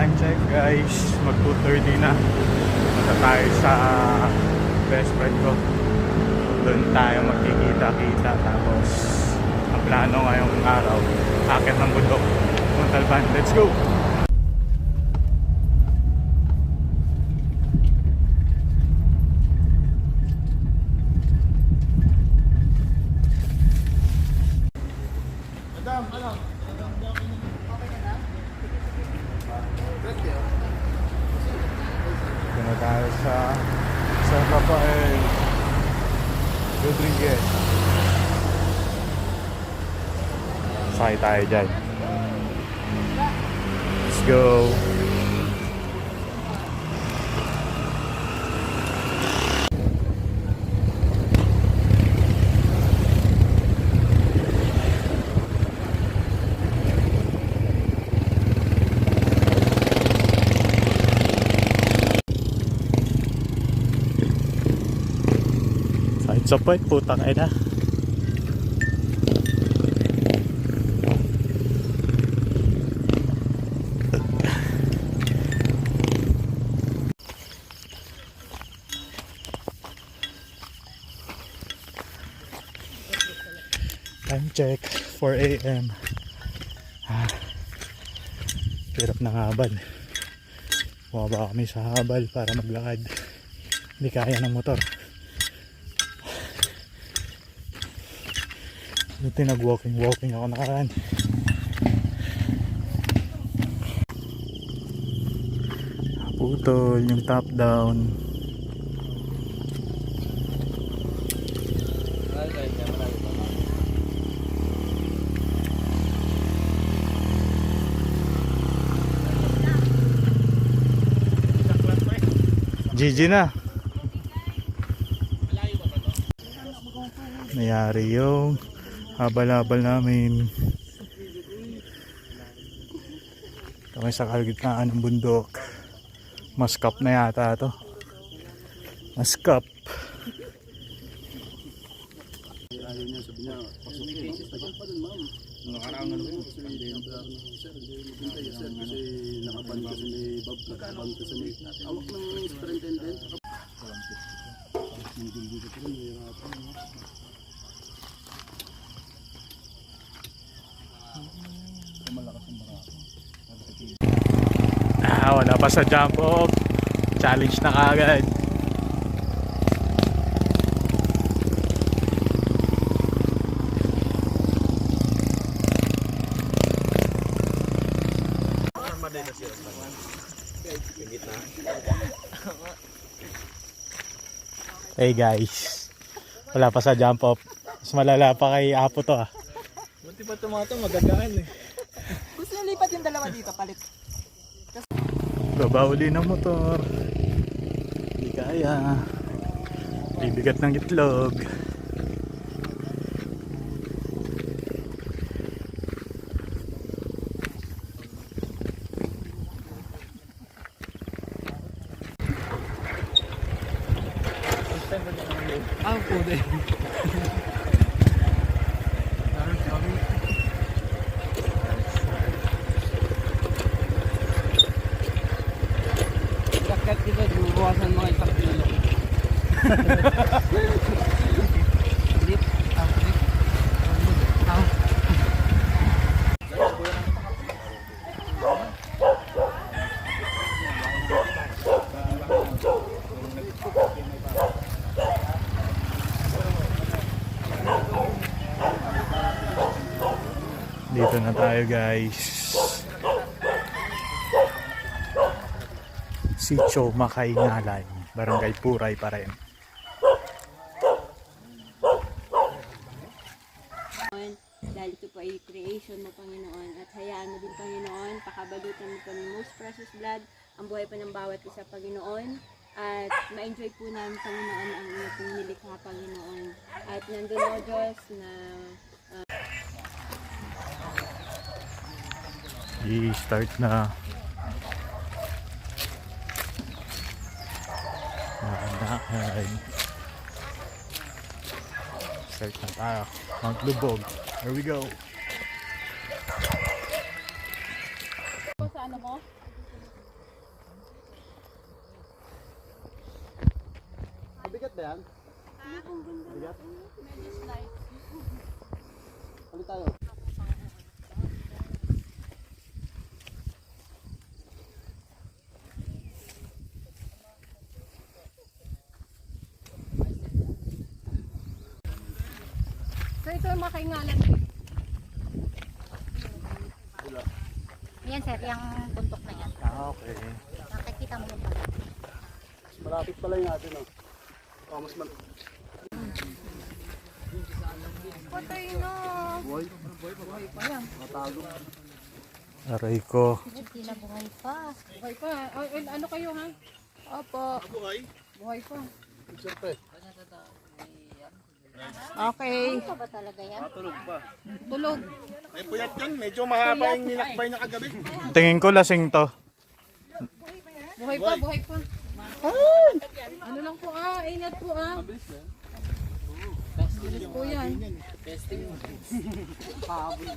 Time check guys, mag 2:30 na. Punta tayo sa best friend ko. Doon tayo magkikita-kita. Tapos ang plano ngayong araw, akit ng bundok, Montalban. Let's go! Doon tayo sa San Rafael Rodriguez. Sakay tayo dyan. Let's go. Sa point, putang ina. Time check, 4 AM. Hirap ng habal. Bumaba kami sa habal para maglakad. Hindi kaya ng motor. Buti nag-walking ako nakaraan. Putol yung top down. GG na. Nangyari yung habal-habal namin. Kami sa kalagitnaan ng bundok. Maskap na yata to. Maskap. Wala pa sa jump off. Challenge na kagad. Hey guys, wala pa sa jump off. Mas malala pa kay Apo to ah. Buti pa ito magagaan eh. Gusto nyo lipat yung dalawa dito, palit. Baba uli ng motor. Hindi kaya. Bibigat ng itlog. Pwede. Dapat kita buwasan mo isang kilo. Lip, lip. Dito na tayo guys. Sitio Makainalan, Barangay Puray pa rin. Dahil ito po ay creation mo, Panginoon, at hayaan mo din, Panginoon, pakabalutan mo po ng most precious blood ang buhay pa ng bawat isa, Panginoon, at ma-enjoy po namin, Panginoon, ang iyong pong nilikha, Panginoon, at nandun o Diyos na I-start na. Start na tayo. Mount Lubog. Here we go. Sa ano mo? Basta yan? Medyo slight. Ulit tayo. So ito yung makaingalan. Yan sir, yung buntok na yan. Okay. Nakikita mo yung pala. Malapit pala yung natin, no? Oh, mas Patay na. Boy pa yan. Matago. Aray ko. Hindi na buhay pa. Buhay pa. Ano kayo ha? Opo. Buhay pa. Siyempre. Okay. Ano pa ba talaga yan? Matulog pa. Tulog. May puyat yan. Medyo mahaba yung nilakbay na kagabi. Tingin ko lasing to. Buhay pa, buhay pa. Ano lang po ingat po Bilis po yan. Testing. Pahabol.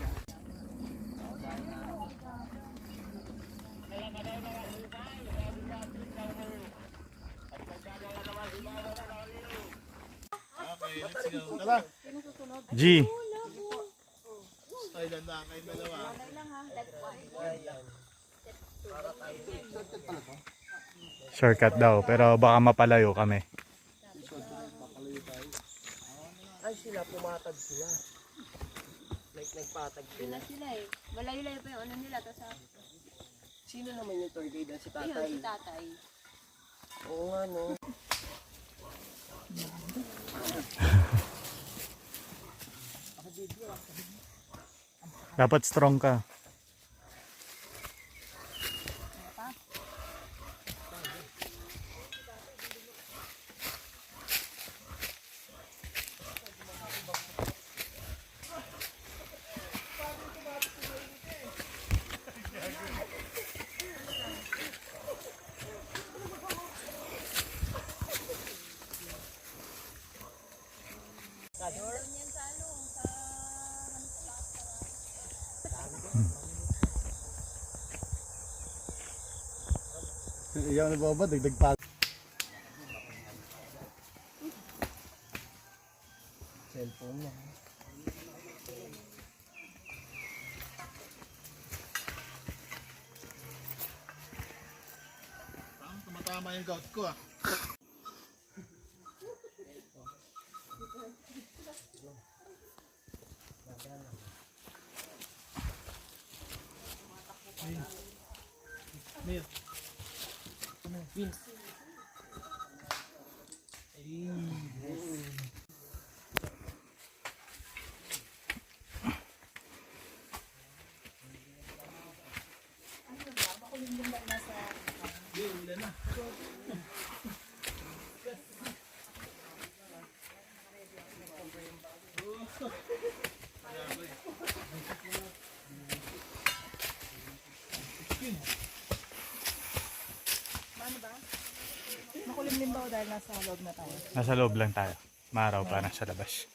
Okay, let's go. Tara. G. Thailand na kayo dalawa. Shortcut daw, pero baka mapalayo kami. Ay, sila pumatag sila. Like nagpatag Sila sila eh. Malayo-layo pa yung ano nila. Tapos Sino naman yung tour guide? Si yun, si tatay. Oo nga, no. Dapat strong ka. Iyaw na ba? Dagdag pa. Cellphone niya. Tumatama yung gout ko ah. Makulimlim ba dahil nasa loob na tayo? Nasa loob lang tayo. Maraw pa nasa labas.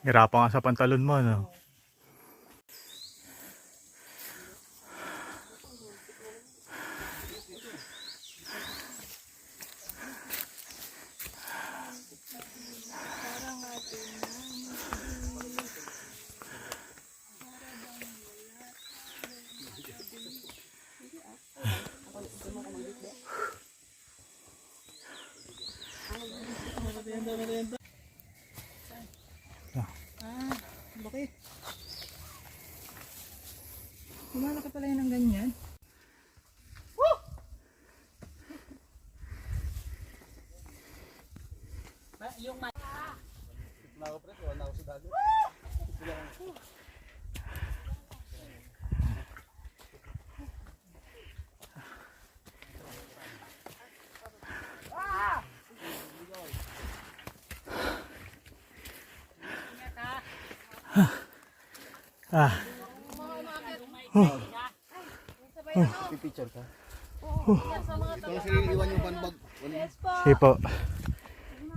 Hirapan ka sa pantalon mo, no? Bakit? Kumalaki pala yun ng ganyan. Ah, Pipicture ka? Ito na sila iwan yung bandbag. sige po.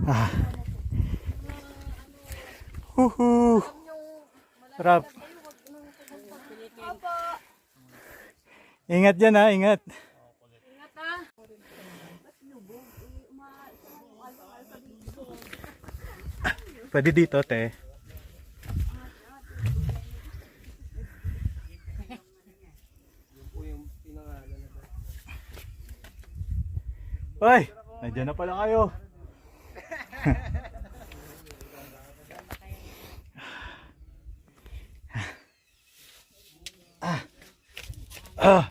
Ah. Huhu. Sarap. Ingat dyan ha, ingat. Pwede dito, te. Hoy, nandiyan na pala kayo. Ah.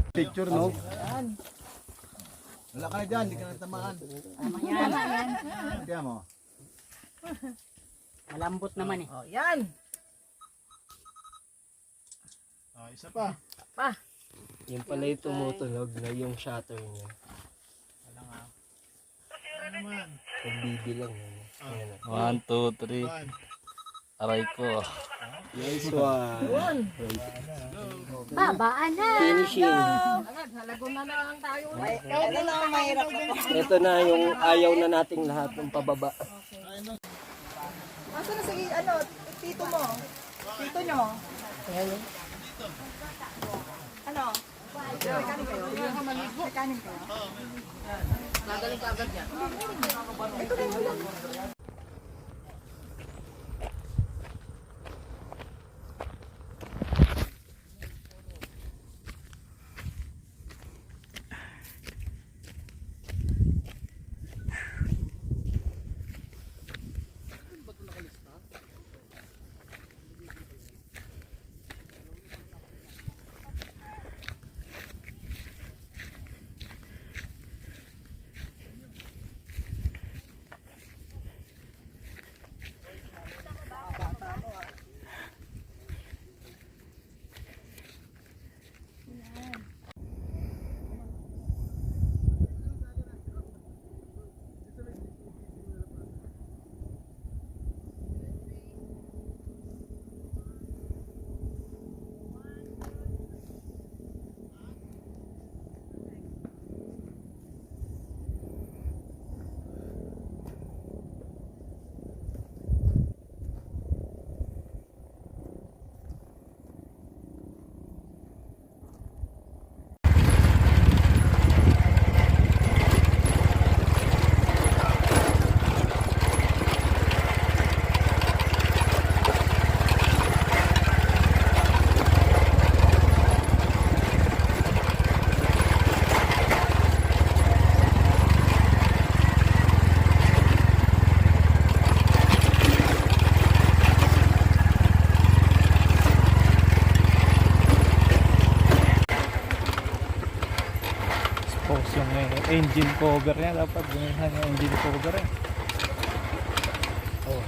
Picture, no? Wala ka na dyan, hindi ka na tamaan. Kaya mo. Malambot naman eh. Oh, yan. Isa pa. Yung pala yung tumutunog na yung shutter niya. Nagbibilang yun. Ayan. 1, 2, 3. Aray ko. Nice one. Babaan na. Finishing. Agad, halago na lang tayo. Ito na yung ayaw na nating lahat ng pababa. Asa na si, ano, tito mo? Tito nyo? Ano? Kanin kayo? Kanin kayo? Nagaling ka agad yan. Ito rin mo lang. Engine cover niya, dapat gumawa yung engine cover eh. Oh.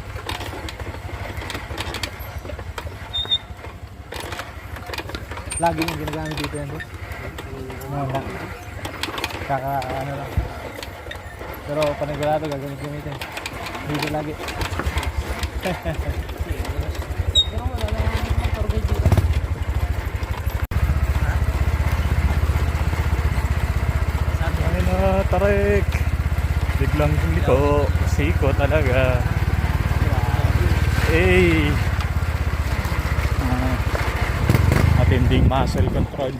Lagi yung ginagamit dito yan, bro. Wala. Kaka ano lang. Pero panigurado gagamitin. Dito lagi. Tarik, biglang liko, siko talaga. Matinding muscle control.